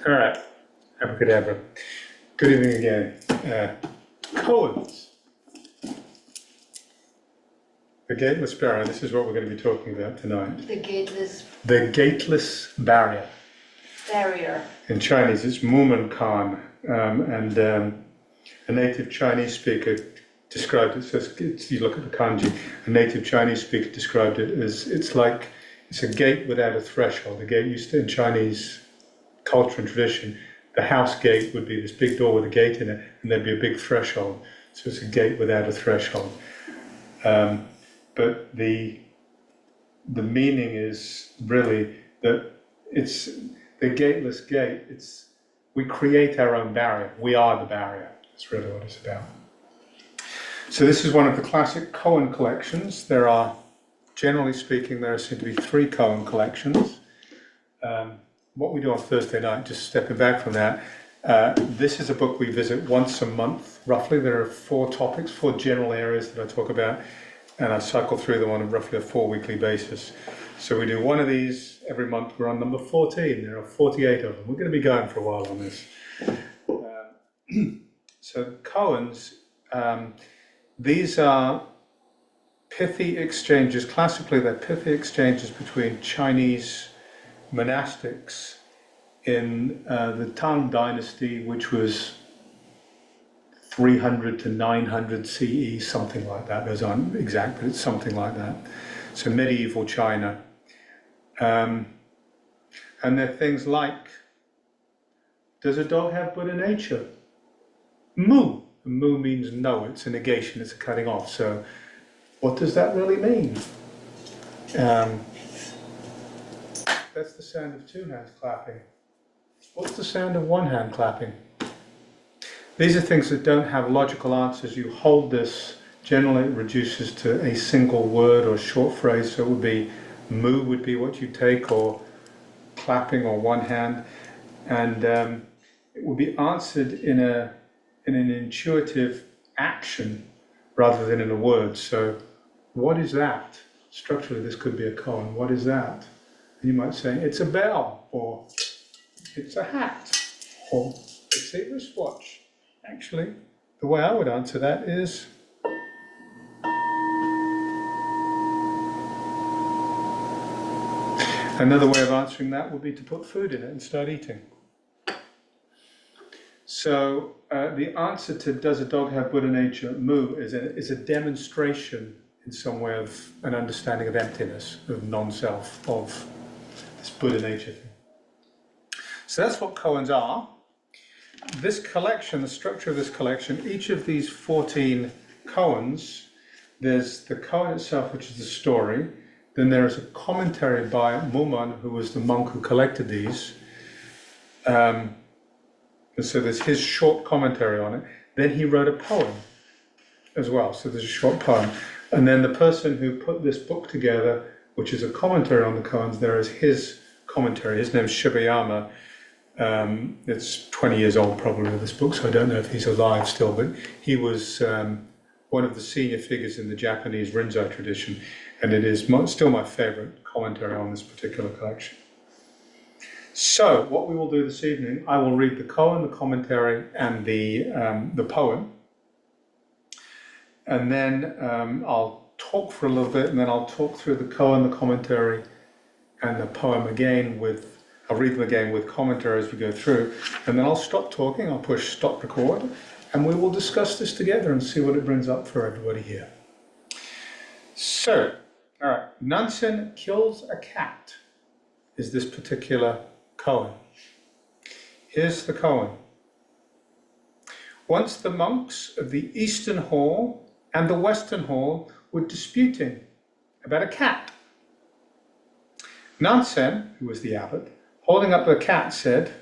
All right, abracadabra. Good evening again. Koans. The gateless barrier, this is what we're going to be talking about tonight. The gateless The gateless barrier. barrier. In Chinese, it's Mumonkan, and a native Chinese speaker described it, so you look at the kanji, a native Chinese speaker described it as, it's a gate without a threshold. The gate used to, in Chinese culture and tradition, the house gate would be this big door with a gate in it, and there'd be a big threshold. So it's a gate without a threshold. But the meaning is really that it's the gateless gate. We create our own barrier. We are the barrier. That's really what it's about. So this is one of the classic koan collections. There are, generally speaking, there seem to be 3 koan collections. What we do on Thursday night, just stepping back from that, this is a book we visit once a month, roughly. There are 4 topics, 4 general areas that I talk about, and I cycle through them on roughly a 4-weekly basis. So we do one of these every month. We're on number 14. There are 48 of them. We're going to be going for a while on this. So koans, these are pithy exchanges. Classically, they're pithy exchanges between Chinese monastics in the Tang Dynasty, which was 300 to 900 CE, something like that. Those aren't exact, but it's something like that. So medieval China. And they're things like, does a dog have Buddha nature? Mu. Mu means no, it's a negation, it's a cutting off. So what does that really mean? That's the sound of 2 hands clapping. What's the sound of 1 hand clapping? These are things that don't have logical answers. You hold this, generally it reduces to a single word or short phrase. So it would be, mu would be what you take, or clapping, or 1 hand. And it would be answered in an intuitive action rather than in a word. So what is that? Structurally, this could be a koan. What is that? And you might say, it's a bell, or it's a hat, or it's a wristwatch. Actually, the way I would answer that is, another way of answering that would be to put food in it and start eating. So the answer to does a dog have Buddha nature, mu, is a demonstration in some way of an understanding of emptiness, of non-self, of this Buddha nature thing. So that's what koans are. This collection, the structure of this collection, each of these 14 koans, there's the koan itself, which is the story. Then there is a commentary by Mumon, who was the monk who collected these. And so there's his short commentary on it. Then he wrote a poem as well. So there's a short poem. And then the person who put this book together, which is a commentary on the koans, there is his commentary. His name's Shibayama. It's 20 years old probably, this book, so I don't know if he's alive still, but he was one of the senior figures in the Japanese Rinzai tradition, and it is still my favorite commentary on this particular collection. So what we will do this evening, I will read the koan, the commentary, and the poem, and then I'll talk for a little bit, and then I'll talk through the koan, the commentary, and the poem again I'll read them again with commentary as we go through, and then I'll stop talking, I'll push stop record, and we will discuss this together and see what it brings up for everybody here. So, all right, Nansen kills a cat is this particular koan. Here's the koan. Once the monks of the Eastern Hall and the Western Hall were disputing about a cat. Nansen, who was the abbot, holding up the cat, said,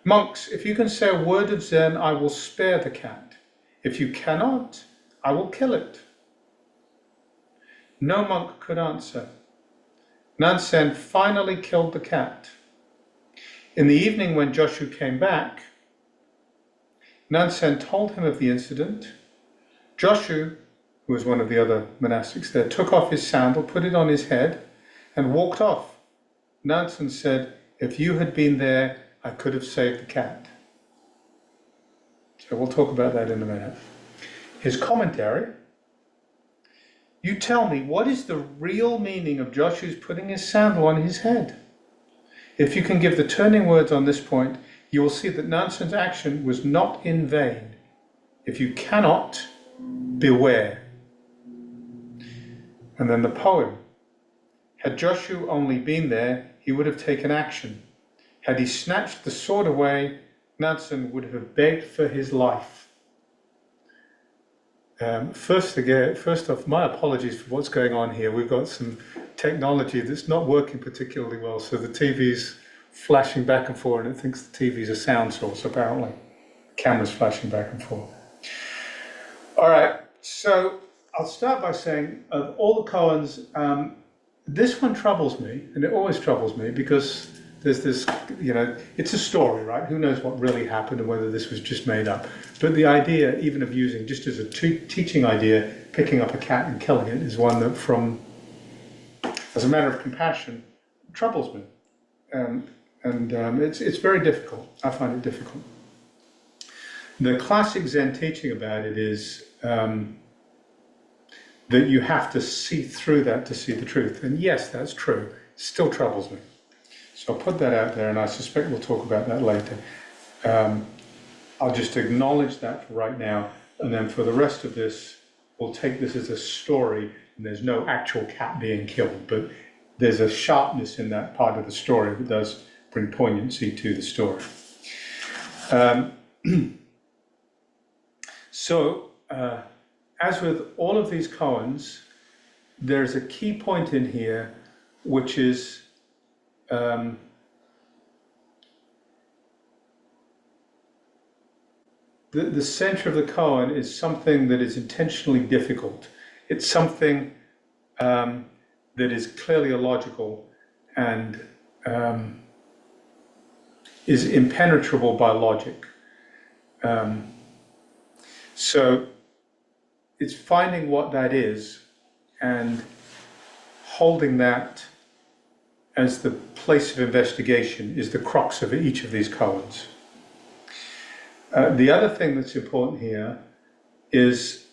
"Monks, if you can say a word of Zen, I will spare the cat. If you cannot, I will kill it." No monk could answer. Nansen finally killed the cat. In the evening, when Joshu came back, Nansen told him of the incident. Joshu, who was one of the other monastics there, took off his sandal, put it on his head, and walked off. Nansen said, "If you had been there, I could have saved the cat. So we'll talk about that in a minute. His commentary. You tell me, what is the real meaning of Joshu's putting his sandal on his head? If you can give the turning words on this point, you will see that Nansen's action was not in vain. If you cannot, beware. And then the poem. Had Joshu only been there, he would have taken action. Had he snatched the sword away, Nansen would have begged for his life. First off, my apologies for what's going on here. We've got some technology that's not working particularly well, so the TV's flashing back and forth, and it thinks the TV's a sound source, apparently. The camera's flashing back and forth. All right, so I'll start by saying, of all the koans, this one troubles me, and it always troubles me, because there's this, it's a story, right? Who knows what really happened and whether this was just made up. But the idea, even of using, just as a teaching idea, picking up a cat and killing it is one that, as a matter of compassion, troubles me. It's very difficult. I find it difficult. The classic Zen teaching about it is that you have to see through that to see the truth. And yes, that's true. It still troubles me. So I'll put that out there, and I suspect we'll talk about that later. I'll just acknowledge that for right now, and then for the rest of this, we'll take this as a story, and there's no actual cat being killed, but there's a sharpness in that part of the story that does bring poignancy to the story. As with all of these koans, there's a key point in here, which is the center of the koan is something that is intentionally difficult. It's something that is clearly illogical and is impenetrable by logic. So it's finding what that is and holding that as the place of investigation is the crux of each of these koans. The other thing that's important here is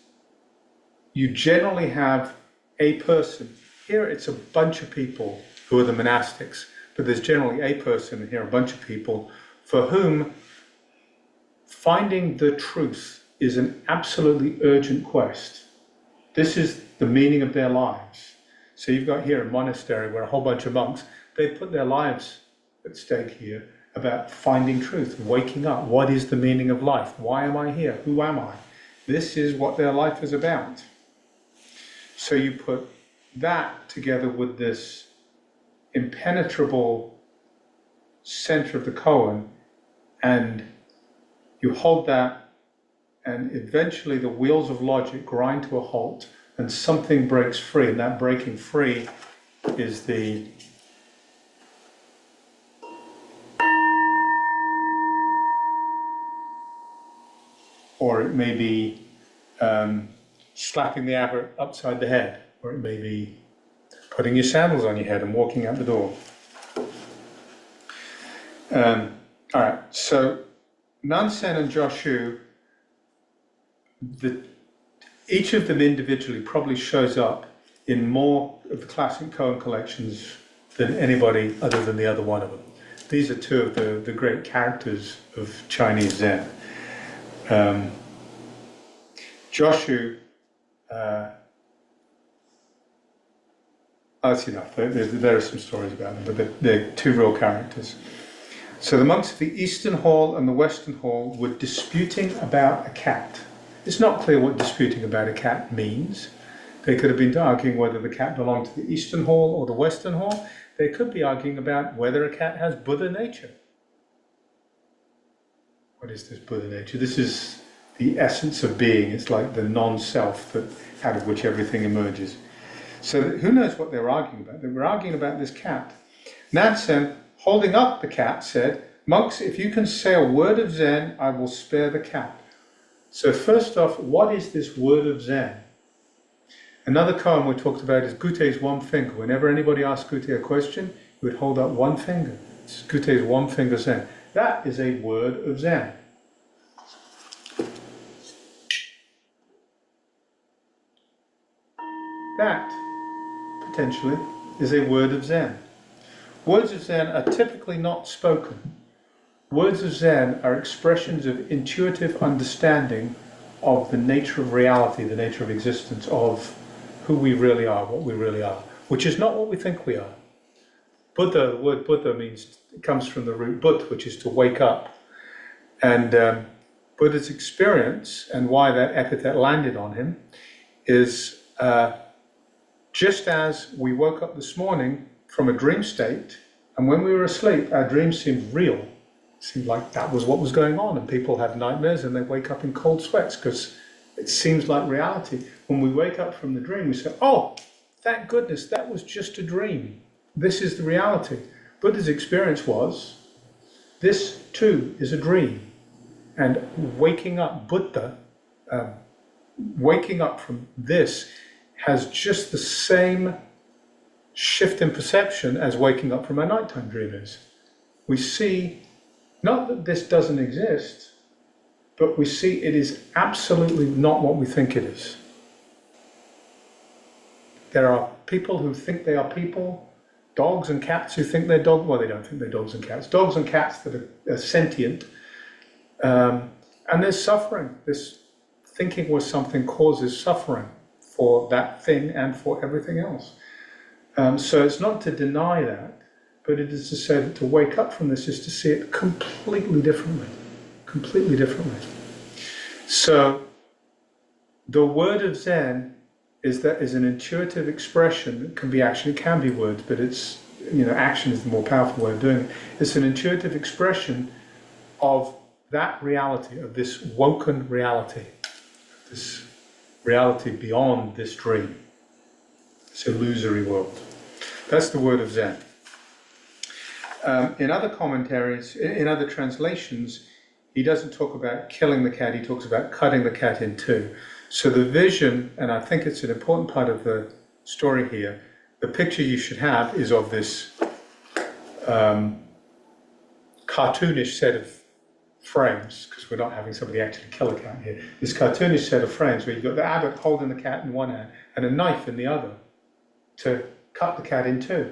you generally have a person. Here it's a bunch of people who are the monastics, but there's generally a person, and here a bunch of people, for whom finding the truth is an absolutely urgent quest. This is the meaning of their lives. So you've got here a monastery where a whole bunch of monks, they put their lives at stake here about finding truth, waking up. What is the meaning of life? Why am I here? Who am I? This is what their life is about. So you put that together with this impenetrable center of the koan, and you hold that, and eventually the wheels of logic grind to a halt and something breaks free, and that breaking free is the or it may be slapping the abbot upside the head, or it may be putting your sandals on your head and walking out the door. All right, so Nansen and Joshu, each of them individually probably shows up in more of the classic koan collections than anybody other than the other one of them. These are two of the great characters of Chinese Zen. Joshu, that's enough. There are some stories about them, but they're two real characters. So the monks of the Eastern Hall and the Western Hall were disputing about a cat. It's not clear what disputing about a cat means. They could have been arguing whether the cat belonged to the Eastern Hall or the Western Hall. They could be arguing about whether a cat has Buddha nature. What is this Buddha nature? This is the essence of being. It's like the non-self out of which everything emerges. So who knows what they were arguing about? They were arguing about this cat. Nansen, holding up the cat, said, "Monks, if you can say a word of Zen, I will spare the cat." So first off, what is this word of Zen? Another koan we talked about is Gute's one finger. Whenever anybody asked Gute a question, he would hold up one finger. It's Gute's one finger Zen. That is a word of Zen. That, potentially, is a word of Zen. Words of Zen are typically not spoken. Words of Zen are expressions of intuitive understanding of the nature of reality, the nature of existence, of who we really are, what we really are, which is not what we think we are. Buddha, the word Buddha means, it comes from the root but, which is to wake up. And Buddha's experience, and why that epithet landed on him, is just as we woke up this morning from a dream state, and when we were asleep, our dreams seemed real. It seemed like that was what was going on, and people have nightmares and they wake up in cold sweats because it seems like reality. When we wake up from the dream, we say, oh, thank goodness, that was just a dream. This is the reality. Buddha's experience was, this too is a dream. And waking up, Buddha, waking up from this has just the same shift in perception as waking up from a nighttime dream is. We see, not that this doesn't exist, but we see it is absolutely not what we think it is. There are people who think they are people, dogs and cats who think they're dogs. Well, they don't think they're dogs and cats. Dogs and cats that are sentient. And there's suffering. This thinking was something causes suffering for that thing and for everything else. So it's not to deny that, but it is to say that to wake up from this is to see it completely differently. Completely differently. So the word of Zen is an intuitive expression that can be words, but it's, action is the more powerful way of doing it. It's an intuitive expression of that reality, of this woken reality, this reality beyond this dream, this illusory world. That's the word of Zen. In other commentaries, in other translations, he doesn't talk about killing the cat, he talks about cutting the cat in two. So the vision, and I think it's an important part of the story here, the picture you should have is of this cartoonish set of frames, because we're not having somebody actually kill a cat here, this cartoonish set of frames where you've got the abbot holding the cat in one hand and a knife in the other to cut the cat in two.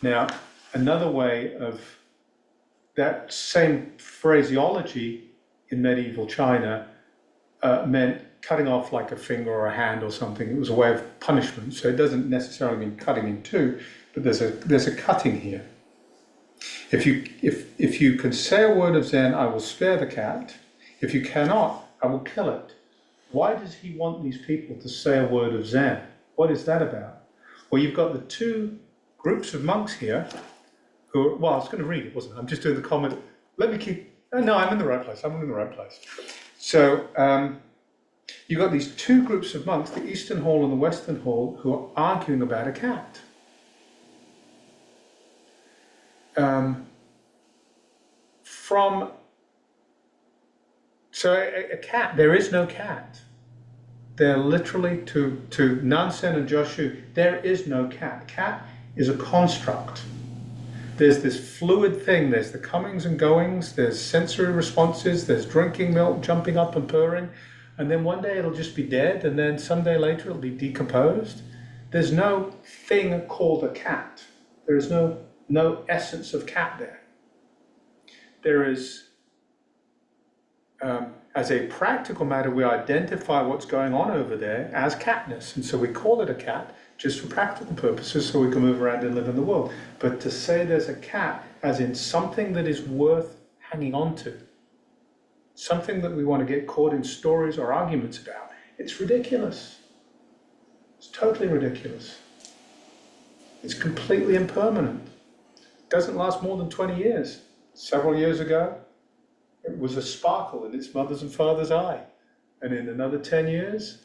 Now, another way of that same phraseology in medieval China meant cutting off like a finger or a hand or something. It was a way of punishment. So it doesn't necessarily mean cutting in two, but there's a cutting here. If you can say a word of Zen, I will spare the cat. If you cannot, I will kill it. Why does he want these people to say a word of Zen? What is that about? Well, you've got the two groups of monks here who are, well, I was going to read it, wasn't I? I'm just doing the comment. Let me keep, no, I'm in the right place. I'm in the right place. So you've got these two groups of monks, the Eastern Hall and the Western Hall, who are arguing about a cat. A cat, there is no cat. They're literally, to Nansen and Joshu, there is no cat. Cat is a construct. There's this fluid thing, there's the comings and goings, there's sensory responses, there's drinking milk, jumping up and purring, and then one day it'll just be dead, and then someday later it'll be decomposed. There's no thing called a cat. There is no essence of cat there. There is, as a practical matter, we identify what's going on over there as catness, and so we call it a cat just for practical purposes so we can move around and live in the world. But to say there's a cat as in something that is worth hanging on to, something that we want to get caught in stories or arguments about, it's ridiculous. It's totally ridiculous. It's completely impermanent. It doesn't last more than 20 years. Several years ago, it was a sparkle in its mother's and father's eye. And in another 10 years,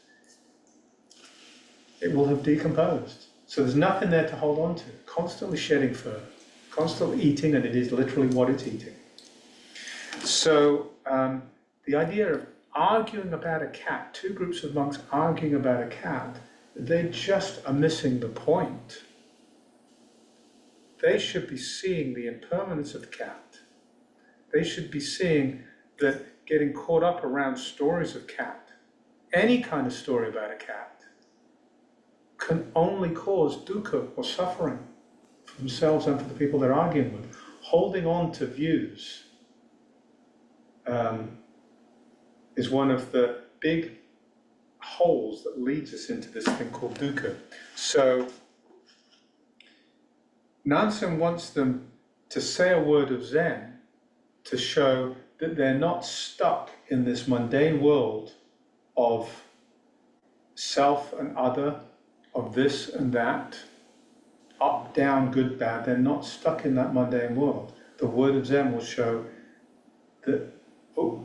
it will have decomposed. So there's nothing there to hold on to. Constantly shedding fur, constantly eating, and it is literally what it's eating. So the idea of arguing about a cat, two groups of monks arguing about a cat, they just are missing the point. they should be seeing the impermanence of the cat. They should be seeing that getting caught up around stories of cat, any kind of story about a cat, can only cause dukkha or suffering for themselves and for the people they're arguing with. Holding on to views is one of the big holes that leads us into this thing called dukkha. So Nansen wants them to say a word of Zen to show that they're not stuck in this mundane world of self and other, of this and that, up, down, good, bad. They're not stuck in that mundane world. The word of Zen will show that, oh,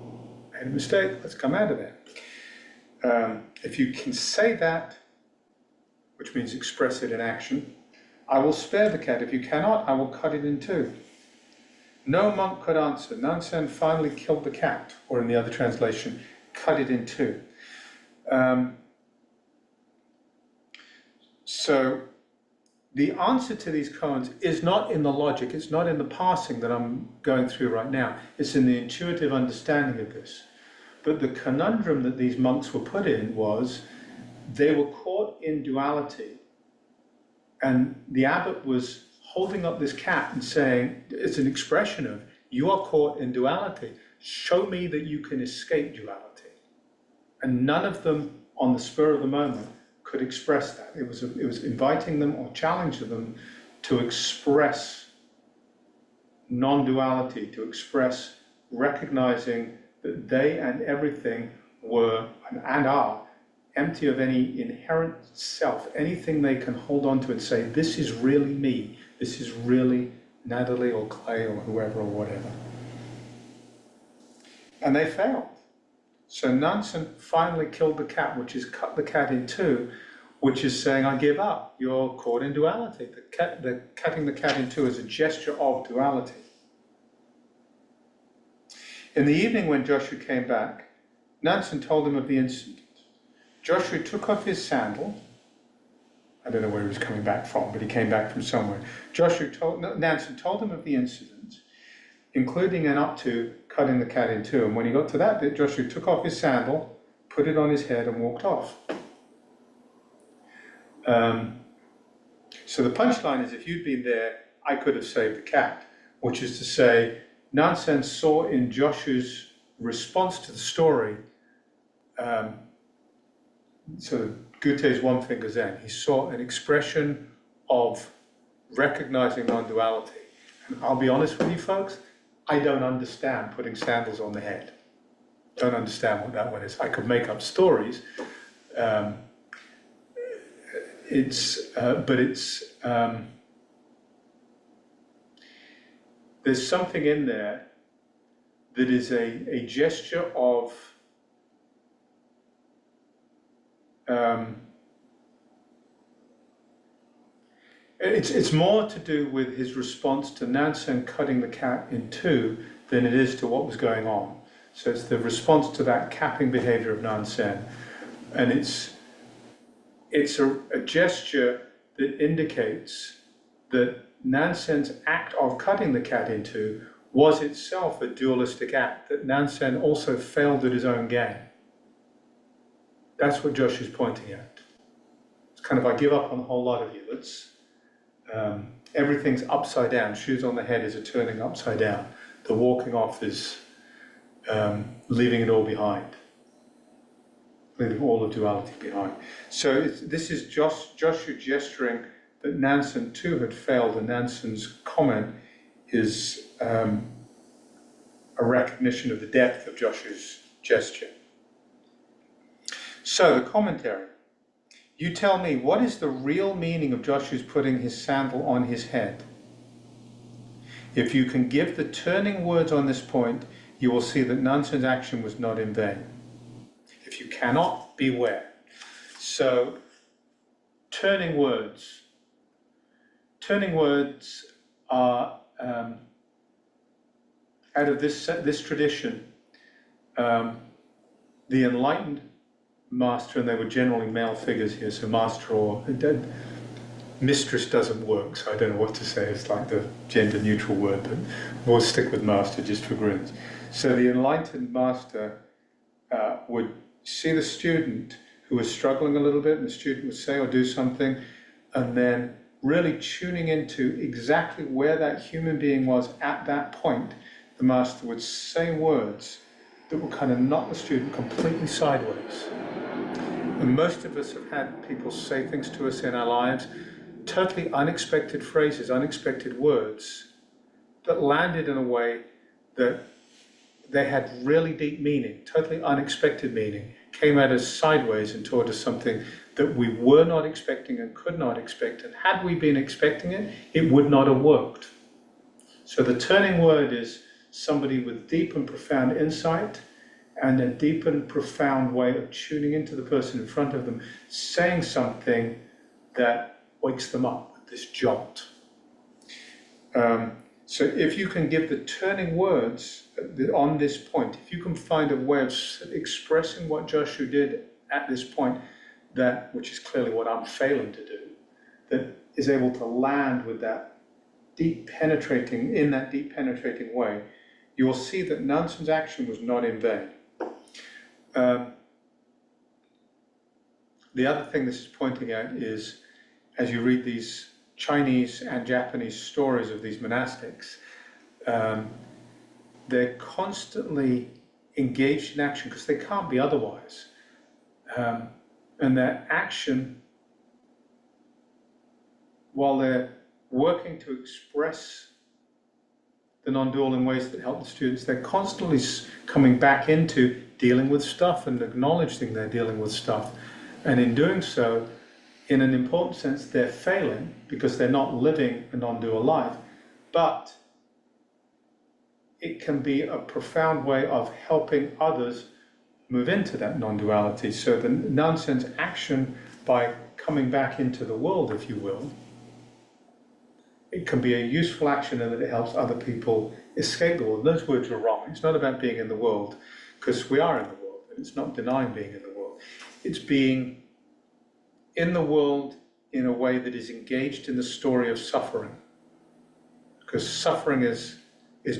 made a mistake, let's come out of there. If you can say that, which means express it in action, I will spare the cat. If you cannot, I will cut it in two. No monk could answer. Nansen finally killed the cat, or in the other translation, cut it in two. So the answer to these koans is not in the logic, it's not in the parsing that I'm going through right now. It's in the intuitive understanding of this. But the conundrum that these monks were put in was they were caught in duality. And the abbot was holding up this cat and saying, it's an expression of, you are caught in duality. Show me that you can escape duality. And none of them, on the spur of the moment, could express that. It was inviting them or challenging them to express non-duality, to express recognizing that they and everything were and are empty of any inherent self, anything they can hold on to and say, this is really me, this is really Natalie or Clay or whoever or whatever. And they failed. So Nansen finally killed the cat, which is cut the cat in two, which is saying, I give up, you're caught in duality. The cutting the cat in two is a gesture of duality. In the evening when Joshua came back, Nansen told him of the incident. Joshua took off his sandal. I don't know where he was coming back from, but he came back from somewhere. Nansen told him of the incident, including and up to cutting the cat in two. And when he got to that bit, Joshua took off his sandal, put it on his head and walked off. So the punchline is, if you'd been there, I could have saved the cat, which is to say, Nansen saw in Joshua's response to the story, sort of Goethe's one finger Zen. He saw an expression of recognizing non-duality. And I'll be honest with you folks, I don't understand putting sandals on the head. Don't understand what that one is. I could make up stories. There's something in there that is a gesture of it's more to do with his response to Nansen cutting the cat in two than it is to what was going on. So it's the response to that capping behavior of Nansen, and it's a gesture that indicates that Nansen's act of cutting the cat in two was itself a dualistic act, that Nansen also failed at his own game. That's what Joshua's pointing at. It's kind of, I give up on a whole lot of you. Everything's upside down. Shoes on the head is a turning upside down. The walking off is leaving it all behind. Leaving all of duality behind. So this is Joshua gesturing that Nansen too had failed, and Nansen's comment is a recognition of the depth of Joshua's gesture. So the commentary. You tell me, what is the real meaning of Joshua's putting his sandal on his head? If you can give the turning words on this point, you will see that Nansen's action was not in vain. If you cannot, beware. So, turning words. Turning words are, out of this tradition, the enlightened master, and they were generally male figures here, so master or mistress doesn't work, so I don't know what to say. It's like the gender neutral word, but we'll stick with master just for grins. So the enlightened master would see the student who was struggling a little bit, and the student would say or do something, and then really tuning into exactly where that human being was at that point, the master would say words that would kind of knock the student completely sideways. And most of us have had people say things to us in our lives, totally unexpected phrases, unexpected words, that landed in a way that they had really deep meaning, totally unexpected meaning, came at us sideways and taught us something that we were not expecting and could not expect. And had we been expecting it, it would not have worked. So the turning word is somebody with deep and profound insight and a deep and profound way of tuning into the person in front of them, saying something that wakes them up with this jolt. So if you can give the turning words on this point, if you can find a way of expressing what Joshua did at this point, which is clearly what I'm failing to do, that is able to land with that deep penetrating way, you will see that Nansen's action was not in vain. The other thing this is pointing out is, as you read these Chinese and Japanese stories of these monastics, they're constantly engaged in action because they can't be otherwise. And their action, while they're working to express the non-dual in ways that help the students, they're constantly coming back into dealing with stuff and acknowledging they're dealing with stuff. And in doing so, in an important sense, they're failing because they're not living a non-dual life, but it can be a profound way of helping others move into that non-duality. So the Nansen's action by coming back into the world, if you will, it can be a useful action in that it helps other people escape the world. Those words are wrong. It's not about being in the world, because we are in the world, and it's not denying being in the world. It's being in the world in a way that is engaged in the story of suffering, because suffering is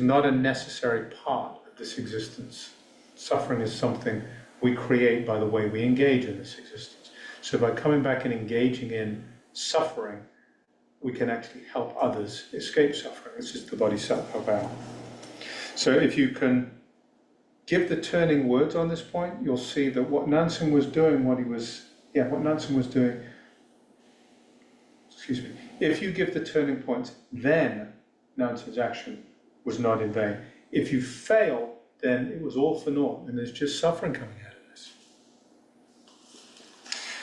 not a necessary part of this existence. Suffering is something we create by the way we engage in this existence. So by coming back and engaging in suffering, we can actually help others escape suffering. This is the Bodhisattva vow. So if you can give the turning words on this point, you'll see that what Nansen was doing, if you give the turning points, then Nansen's action was not in vain. If you fail, then it was all for naught, and there's just suffering coming out of this.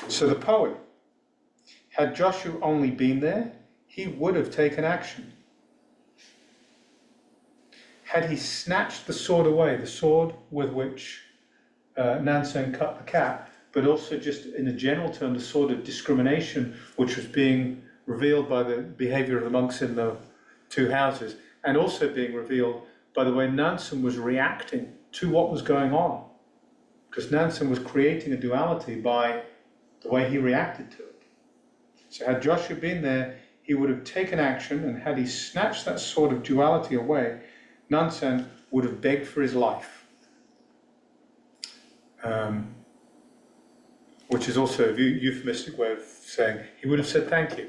So the poet, had Joshua only been there, he would have taken action. Had he snatched the sword away, the sword with which Nansen cut the cat, but also just in a general term, the sword of discrimination, which was being revealed by the behavior of the monks in the two houses, and also being revealed by the way Nansen was reacting to what was going on. Because Nansen was creating a duality by the way he reacted to it. So had Joshua been there, he would have taken action, and had he snatched that sort of duality away, Nansen would have begged for his life. Which is also a euphemistic way of saying he would have said thank you.